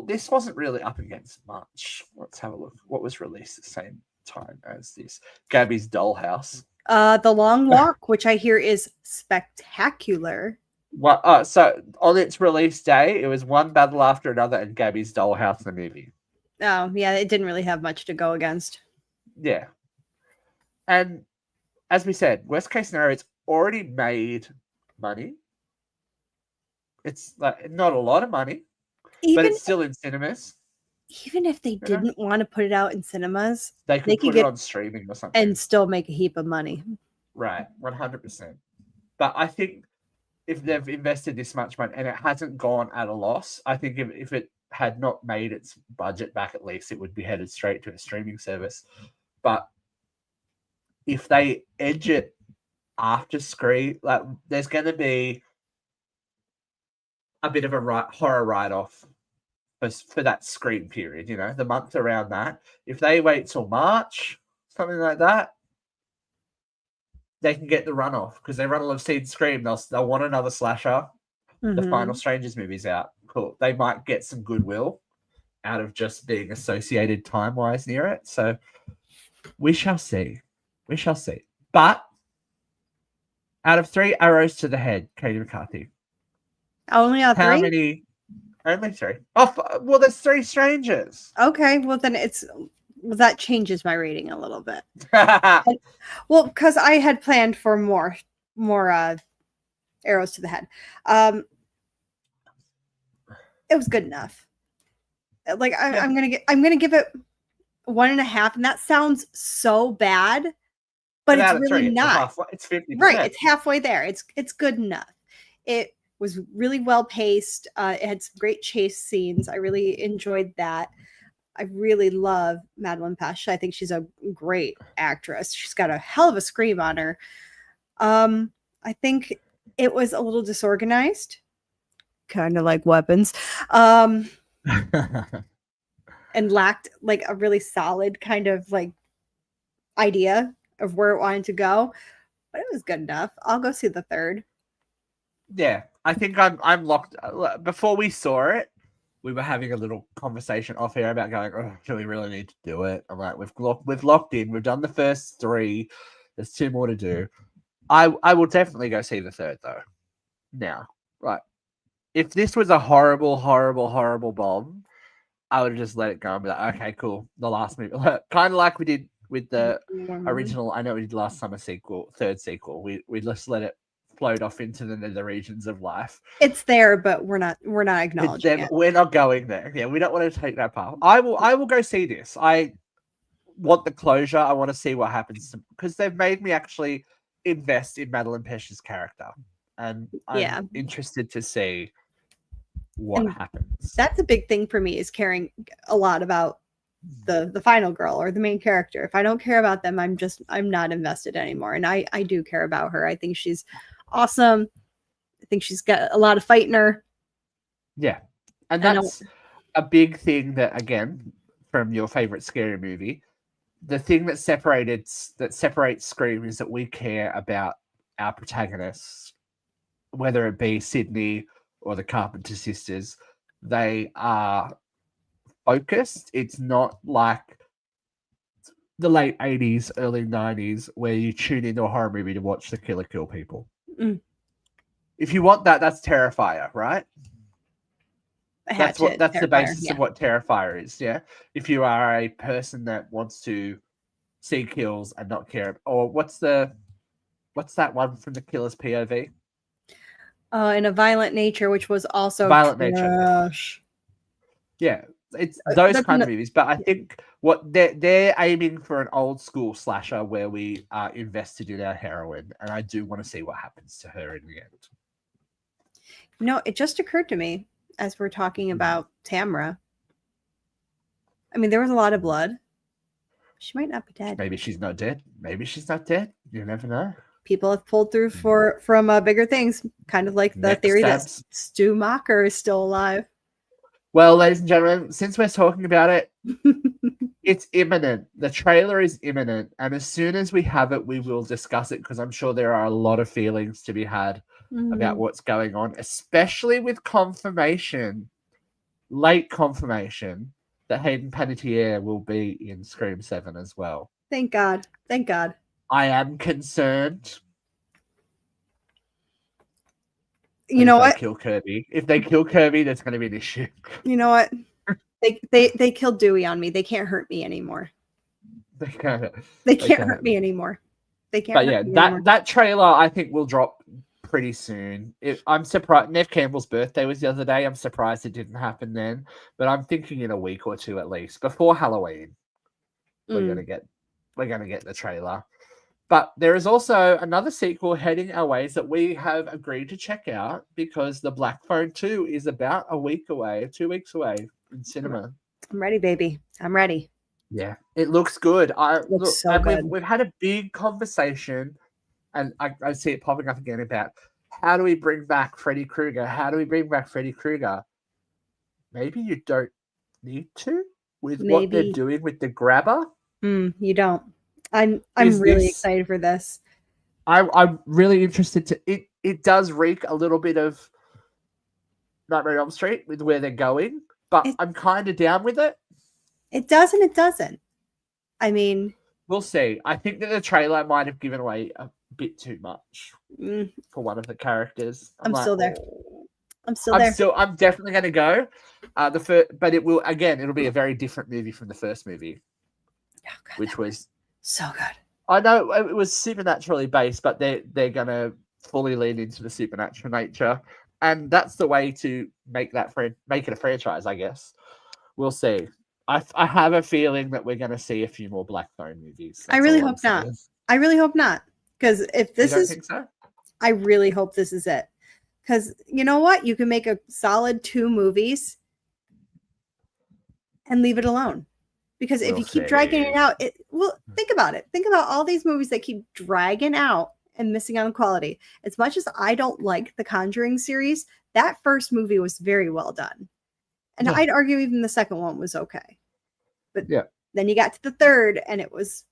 this wasn't really up against much. Let's have a look. What was released at the same time as this? Gabby's Dollhouse. The Long Walk, which I hear is spectacular. Well, so on its release day, it was one battle after another, and Gabby's Dollhouse, the movie. Oh yeah, it didn't really have much to go against. Yeah, and as we said, worst case scenario, it's already made money. It's like not a lot of money, but it's still in cinemas. Even if they didn't want to put it out in cinemas, they could put it on streaming or something and still make a heap of money. Right, 100%. But I think if they've invested this much money and it hasn't gone at a loss, I think if it had not made its budget back, at least it would be headed straight to a streaming service. But if they edge it after Scream, like there's going to be a bit of a horror write-off for that Scream period, you know, the month around that. If they wait till March, something like that, they can get the runoff because everyone will have seen Scream. They'll want another slasher. The final Strangers movie's out. Cool. They might get some goodwill out of just being associated time-wise near it. So we shall see. We shall see. But out of 3 arrows to the head, Katie McCarthy. Only on 3? How many? Only 3. Oh, well, there's 3 strangers. Okay, well then that changes my rating a little bit. Well, because I had planned for more arrows to the head. It was good enough. Like I'm gonna give it 1.5, and that sounds so bad, but it's really not. It's 50%. Right, it's halfway there. It's good enough. It was really well paced. It had some great chase scenes. I really enjoyed that. I really love Madeline Pesh. I think she's a great actress. She's got a hell of a scream on her. I think it was a little disorganized, kind of like Weapons, and lacked like a really solid kind of like idea of where it wanted to go. But it was good enough. I'll go see the third. Yeah, I think I'm locked. Before we saw it, we were having a little conversation off air about going, oh, do we really need to do it? I'm like, we've locked in. We've done the first 3. There's 2 more to do. I will definitely go see the third, though. Now, right. If this was a horrible, horrible, horrible bomb, I would have just let it go and be like, okay, cool. The last movie. Kind of like we did with the original, I know we did last summer third sequel. We just let it float off into the nether regions of life. It's there, but we're not acknowledging it. We're not going there. Yeah, we don't want to take that path. I will go see this. I want the closure. I want to see what happens because they've made me actually invest in Madeline Pesh's character, and I'm interested to see what happens. That's a big thing for me, is caring a lot about the final girl or the main character. If I don't care about them, I'm not invested anymore. And I do care about her. I think she's awesome. I think she's got a lot of fight in her. Yeah. And that's a big thing that, again, from your favorite scary movie, the thing that separates Scream is that we care about our protagonists, whether it be Sydney or the Carpenter sisters. They are focused. It's not like the late 80s, early 90s, where you tune into a horror movie to watch the killer kill people. Mm. If you want that, that's Terrifier, right? That's the basis yeah. of what Terrifier is, yeah. If you are a person that wants to see kills and not care, or what's that one from the killer's POV? In a Violent Nature, which was also Violent trash. Nature. Yeah, it's those kind of movies. But I think what they're aiming for an old school slasher where we are invested in our heroine, and I do want to see what happens to her in the end. No, it just occurred to me as we're talking about Tamra. I mean, there was a lot of blood. She might not be dead. Maybe she's not dead. Maybe she's not dead. You never know. People have pulled through from bigger things, kind of like the theory that Stu Macher is still alive. Well, ladies and gentlemen, since we're talking about it, it's imminent. The trailer is imminent. And as soon as we have it, we will discuss it because I'm sure there are a lot of feelings to be had about what's going on, especially with late confirmation, that Hayden Panettiere will be in Scream 7 as well. Thank God. Thank God. I am concerned. You know what? If they kill Kirby, there's going to be an issue. You know what? They killed Dewey on me. They can't hurt me anymore. They can't hurt me anymore. They can't. But yeah, that trailer I think will drop pretty soon. I'm surprised. Neve Campbell's birthday was the other day. I'm surprised it didn't happen then. But I'm thinking in a week or two at least before Halloween, we're gonna get the trailer. But there is also another sequel heading our ways that we have agreed to check out because The Black Phone 2 is about 2 weeks away in cinema. I'm ready, baby. I'm ready. Yeah, it looks good. Good. We've had a big conversation, and I see it popping up again about how do we bring back Freddy Krueger? How do we bring back Freddy Krueger? Maybe you don't need to with what they're doing with the grabber. You don't. I'm really excited for this. I'm really interested to it does reek a little bit of Nightmare on Elm Street with where they're going, but I'm kind of down with it. It does and it doesn't. I mean, we'll see. I think that the trailer might have given away a bit too much for one of the characters. I'm still there. I'm definitely going to go. But it'll be a very different movie from the first movie, which was so good. I know it was supernaturally based, but they're going to fully lean into the supernatural nature, and that's the way to make it a franchise. I guess we'll see. I have a feeling that we're going to see a few more Black Phone movies. I really hope not. I really hope not. Because if this is, think so? I really hope this is it. Because you know what? You can make a solid 2 movies and leave it alone. Because if you keep dragging it out, think about it. Think about all these movies that keep dragging out and missing out on quality. As much as I don't like the Conjuring series, that first movie was very well done. And I'd argue even the second one was okay. But then you got to the third, and it was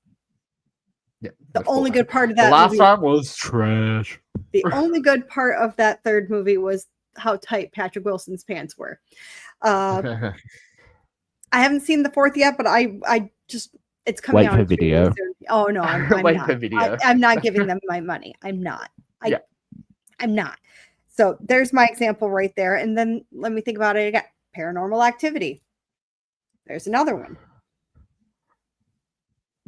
the only good part of that movie. The last one was trash. The only good part of that third movie was how tight Patrick Wilson's pants were. I haven't seen the fourth yet, but I just it's coming out. Wait for video. Oh no, I'm wait not. For video. I'm not giving them my money. I'm not. I'm not. So there's my example right there. And then let me think about it again. Paranormal Activity. There's another one.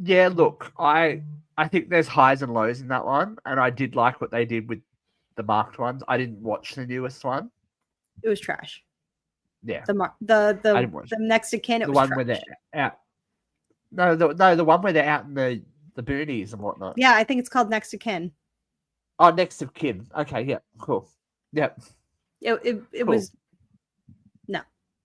Yeah, look, I think there's highs and lows in that one, and I did like what they did with the marked ones. I didn't watch the newest one. It was trash. Yeah. The next of kin. It the was one trash. Where they're out. No, the one where they're out in the boonies and whatnot. Yeah, I think it's called Next of Kin. Oh, Next of Kin. Okay, yeah, cool. Yep. It cool. Was no.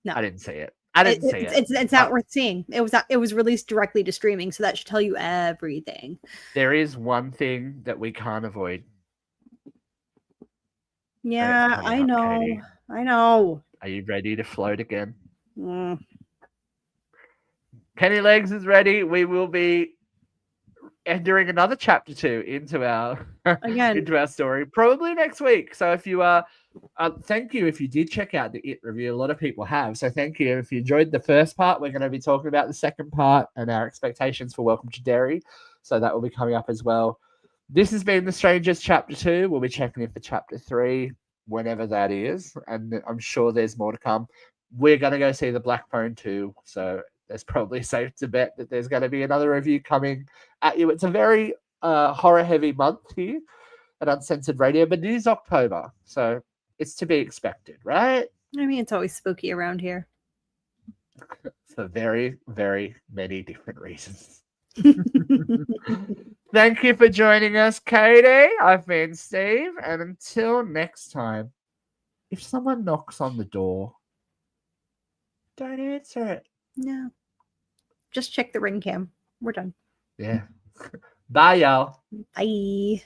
I didn't see it. It's not worth seeing. It was released directly to streaming, so that should tell you everything. There is one thing that we can't avoid. Yeah, I know. Katie. I know. Are you ready to float again? Kenny Legs is ready. We will be entering another chapter 2 into our into our story probably next week. So if you thank you if you did check out the It review. A lot of people have, so thank you. If you enjoyed the first part, we're going to be talking about the second part and our expectations for Welcome to Derry, so that will be coming up as well. This has been The Strangers chapter 2. We'll be checking in for chapter 3 whenever that is, and I'm sure there's more to come. We're going to go see The Black Phone too, so there's probably safe to bet that there's going to be another review coming at you. It's a very horror-heavy month here at Uncensored Radio, but it is October, so it's to be expected, right? I mean, it's always spooky around here. For very, very many different reasons. Thank you for joining us, Katie. I've been Steve, and until next time, if someone knocks on the door, don't answer it. No. Just check the ring cam. We're done. Yeah. Bye, y'all. Bye.